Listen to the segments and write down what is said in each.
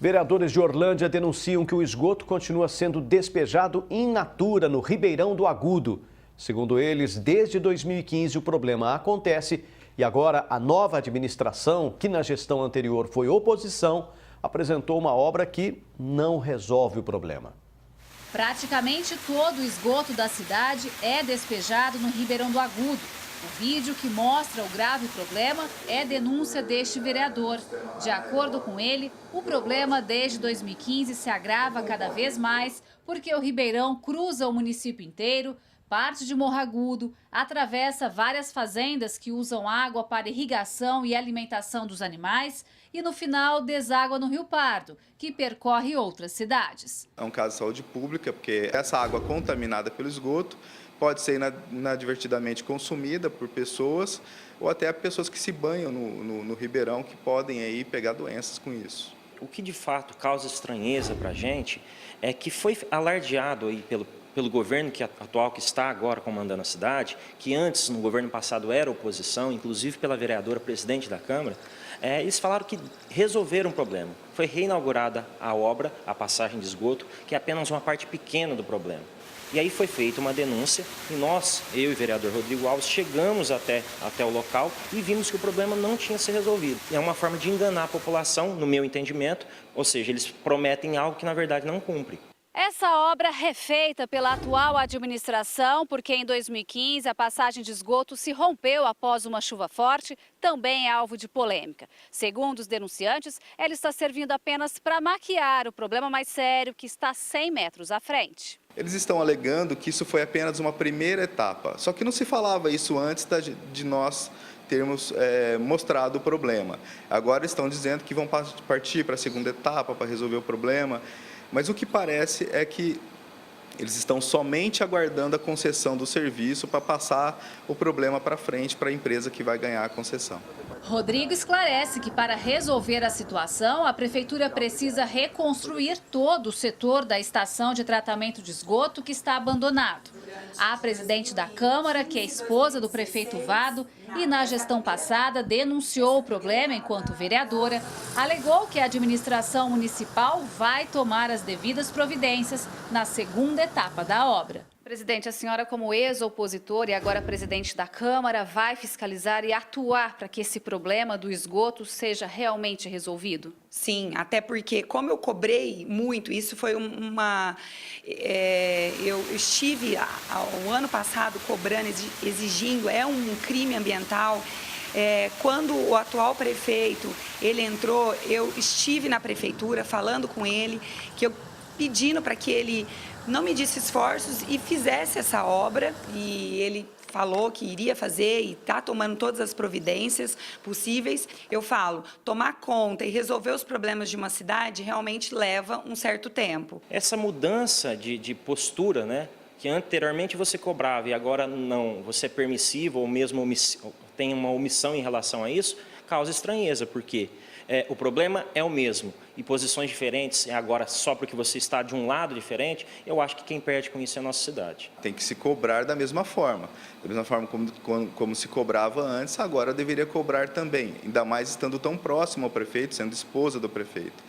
Vereadores de Orlândia denunciam que o esgoto continua sendo despejado in natura no Ribeirão do Agudo. Segundo eles, desde 2015 o problema acontece e agora a nova administração, que na gestão anterior foi oposição, apresentou uma obra que não resolve o problema. Praticamente todo o esgoto da cidade é despejado no Ribeirão do Agudo. O vídeo que mostra o grave problema é denúncia deste vereador. De acordo com ele, o problema desde 2015 se agrava cada vez mais porque o Ribeirão cruza o município inteiro, parte de Morro Agudo, atravessa várias fazendas que usam água para irrigação e alimentação dos animais e, no final, deságua no Rio Pardo, que percorre outras cidades. É um caso de saúde pública, porque essa água contaminada pelo esgoto pode ser inadvertidamente consumida por pessoas ou até pessoas que se banham no Ribeirão, que podem aí pegar doenças com isso. O que de fato causa estranheza para a gente é que foi alardeado aí pelo governo atual que está agora comandando a cidade, que antes, no governo passado, era oposição, inclusive pela vereadora presidente da Câmara, eles falaram que resolveram o problema. Foi reinaugurada a obra, a passagem de esgoto, que é apenas uma parte pequena do problema. E aí foi feita uma denúncia e nós, eu e o vereador Rodrigo Alves, chegamos até o local e vimos que o problema não tinha se resolvido. É uma forma de enganar a população, no meu entendimento, ou seja, eles prometem algo que na verdade não cumpre. Essa obra refeita pela atual administração, porque em 2015 a passagem de esgoto se rompeu após uma chuva forte, também é alvo de polêmica. Segundo os denunciantes, ela está servindo apenas para maquiar o problema mais sério que está 100 metros à frente. Eles estão alegando que isso foi apenas uma primeira etapa, só que não se falava isso antes de nós termos mostrado o problema. Agora estão dizendo que vão partir para a segunda etapa para resolver o problema. Mas o que parece é que eles estão somente aguardando a concessão do serviço para passar o problema para frente para a empresa que vai ganhar a concessão. Rodrigo esclarece que para resolver a situação, a prefeitura precisa reconstruir todo o setor da estação de tratamento de esgoto que está abandonado. A presidente da Câmara, que é esposa do prefeito Vado, e na gestão passada denunciou o problema enquanto vereadora, alegou que a administração municipal vai tomar as devidas providências na segunda etapa da obra. Presidente, a senhora como ex-opositor e agora presidente da Câmara vai fiscalizar e atuar para que esse problema do esgoto seja realmente resolvido? Sim, até porque como eu cobrei muito, isso foi eu estive o ano passado cobrando, exigindo, é um crime ambiental. Quando o atual prefeito, ele entrou, eu estive na prefeitura falando com ele, pedindo para que ele não medisse esforços e fizesse essa obra, e ele falou que iria fazer e está tomando todas as providências possíveis. Eu falo, tomar conta e resolver os problemas de uma cidade realmente leva um certo tempo. Essa mudança de postura, né, que anteriormente você cobrava e agora não, você é permissivo ou mesmo tem uma omissão em relação a isso, causa estranheza, porque o problema é o mesmo e posições diferentes, agora só porque você está de um lado diferente, eu acho que quem perde com isso é a nossa cidade. Tem que se cobrar da mesma forma como se cobrava antes, agora deveria cobrar também, ainda mais estando tão próximo ao prefeito, sendo esposa do prefeito.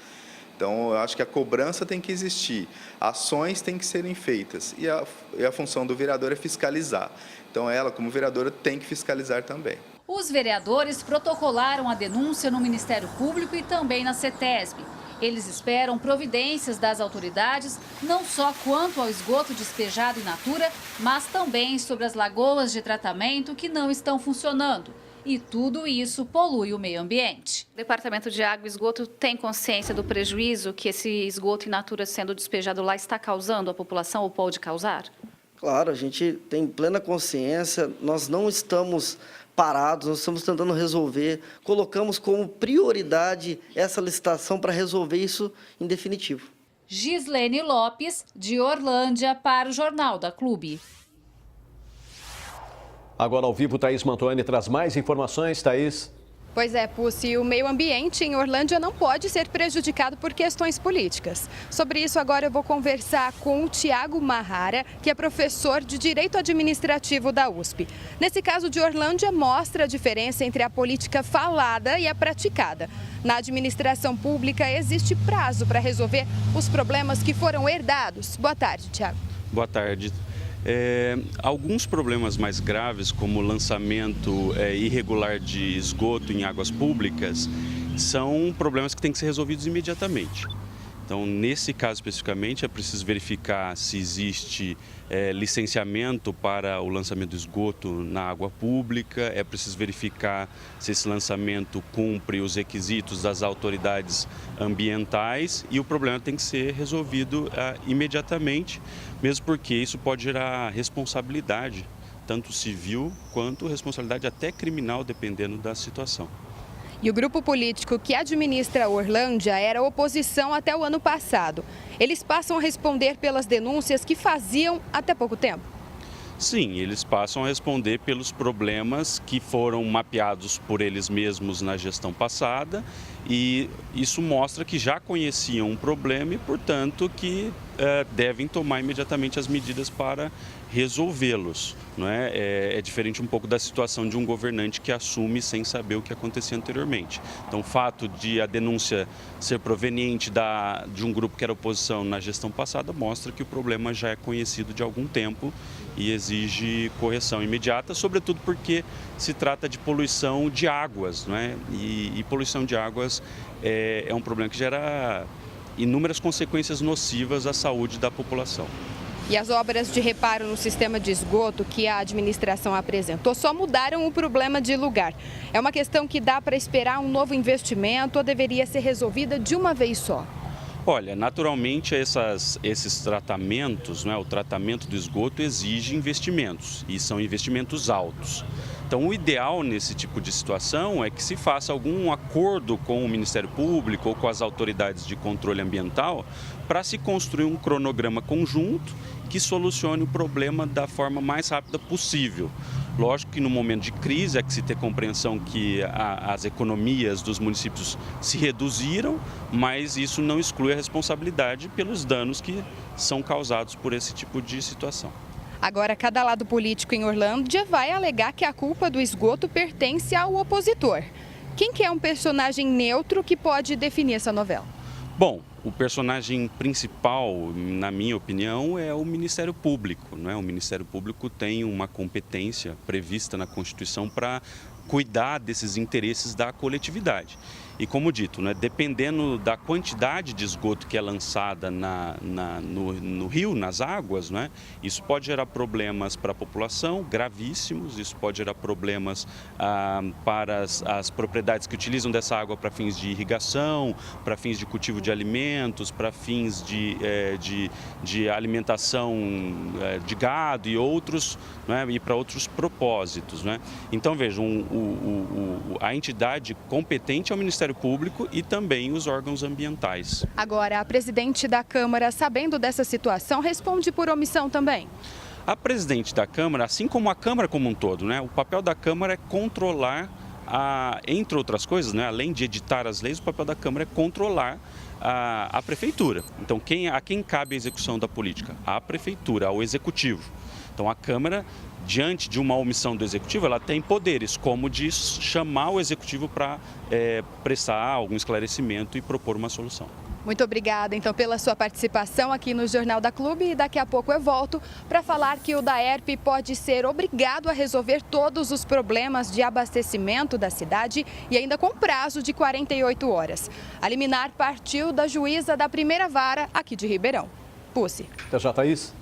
Então, eu acho que a cobrança tem que existir, ações têm que serem feitas e a função do vereador é fiscalizar. Então, ela, como vereadora, tem que fiscalizar também. Os vereadores protocolaram a denúncia no Ministério Público e também na CETESB. Eles esperam providências das autoridades, não só quanto ao esgoto despejado in natura, mas também sobre as lagoas de tratamento que não estão funcionando. E tudo isso polui o meio ambiente. O Departamento de Água e Esgoto tem consciência do prejuízo que esse esgoto in natura sendo despejado lá está causando à população ou pode causar? Claro, a gente tem plena consciência, nós não estamos parados, nós estamos tentando resolver, colocamos como prioridade essa licitação para resolver isso em definitivo. Gislene Lopes, de Orlândia, para o Jornal da Clube. Agora ao vivo, Thaís Mantuani traz mais informações. Thaís. Pois é, Pussi, o meio ambiente em Orlândia não pode ser prejudicado por questões políticas. Sobre isso, agora eu vou conversar com o Tiago Marrara, que é professor de Direito Administrativo da USP. Nesse caso de Orlândia, mostra a diferença entre a política falada e a praticada. Na administração pública, existe prazo para resolver os problemas que foram herdados. Boa tarde, Tiago. Boa tarde. Alguns problemas mais graves, como o lançamento irregular de esgoto em águas públicas, são problemas que têm que ser resolvidos imediatamente. Então, nesse caso especificamente, é preciso verificar se existe licenciamento para o lançamento do esgoto na água pública, é preciso verificar se esse lançamento cumpre os requisitos das autoridades ambientais e o problema tem que ser resolvido imediatamente, mesmo porque isso pode gerar responsabilidade, tanto civil quanto responsabilidade até criminal, dependendo da situação. E o grupo político que administra Orlândia era oposição até o ano passado. Eles passam a responder pelas denúncias que faziam até pouco tempo? Sim, eles passam a responder pelos problemas que foram mapeados por eles mesmos na gestão passada e isso mostra que já conheciam um problema e, portanto, que devem tomar imediatamente as medidas para resolvê-los. Não é? É diferente um pouco da situação de um governante que assume sem saber o que acontecia anteriormente. Então, o fato de a denúncia ser proveniente de um grupo que era oposição na gestão passada mostra que o problema já é conhecido de algum tempo e exige correção imediata, sobretudo porque se trata de poluição de águas, não é? E poluição de águas é um problema que gera inúmeras consequências nocivas à saúde da população. E as obras de reparo no sistema de esgoto que a administração apresentou só mudaram o problema de lugar. É uma questão que dá para esperar um novo investimento ou deveria ser resolvida de uma vez só? Olha, naturalmente esses tratamentos, o tratamento do esgoto exige investimentos e são investimentos altos. Então, o ideal nesse tipo de situação é que se faça algum acordo com o Ministério Público ou com as autoridades de controle ambiental para se construir um cronograma conjunto que solucione o problema da forma mais rápida possível. Lógico que no momento de crise é que se ter compreensão que as economias dos municípios se reduziram, mas isso não exclui a responsabilidade pelos danos que são causados por esse tipo de situação. Agora, cada lado político em Orlândia vai alegar que a culpa do esgoto pertence ao opositor. Quem que é um personagem neutro que pode definir essa novela? Bom, o personagem principal, na minha opinião, é o Ministério Público, não é? O Ministério Público tem uma competência prevista na Constituição para cuidar desses interesses da coletividade. E como dito, dependendo da quantidade de esgoto que é lançada no rio, nas águas, isso pode gerar problemas para a população gravíssimos, isso pode gerar problemas para as propriedades que utilizam dessa água para fins de irrigação, para fins de cultivo de alimentos, para fins de alimentação de gado e outros, e para outros propósitos. Então, vejam, a entidade competente é o Ministério Público e também os órgãos ambientais. Agora, a presidente da Câmara, sabendo dessa situação, responde por omissão também? A presidente da Câmara, assim como a Câmara como um todo, o papel da Câmara é controlar, entre outras coisas, além de editar as leis, o papel da Câmara é controlar a prefeitura. Então, a quem cabe a execução da política? À prefeitura, ao executivo. Então, a Câmara, diante de uma omissão do Executivo, ela tem poderes, como de chamar o Executivo para prestar algum esclarecimento e propor uma solução. Muito obrigada, então, pela sua participação aqui no Jornal da Clube. E daqui a pouco eu volto para falar que o DAERP pode ser obrigado a resolver todos os problemas de abastecimento da cidade e ainda com prazo de 48 horas. A liminar partiu da juíza da primeira vara aqui de Ribeirão. Pussi. Até já, Thaís.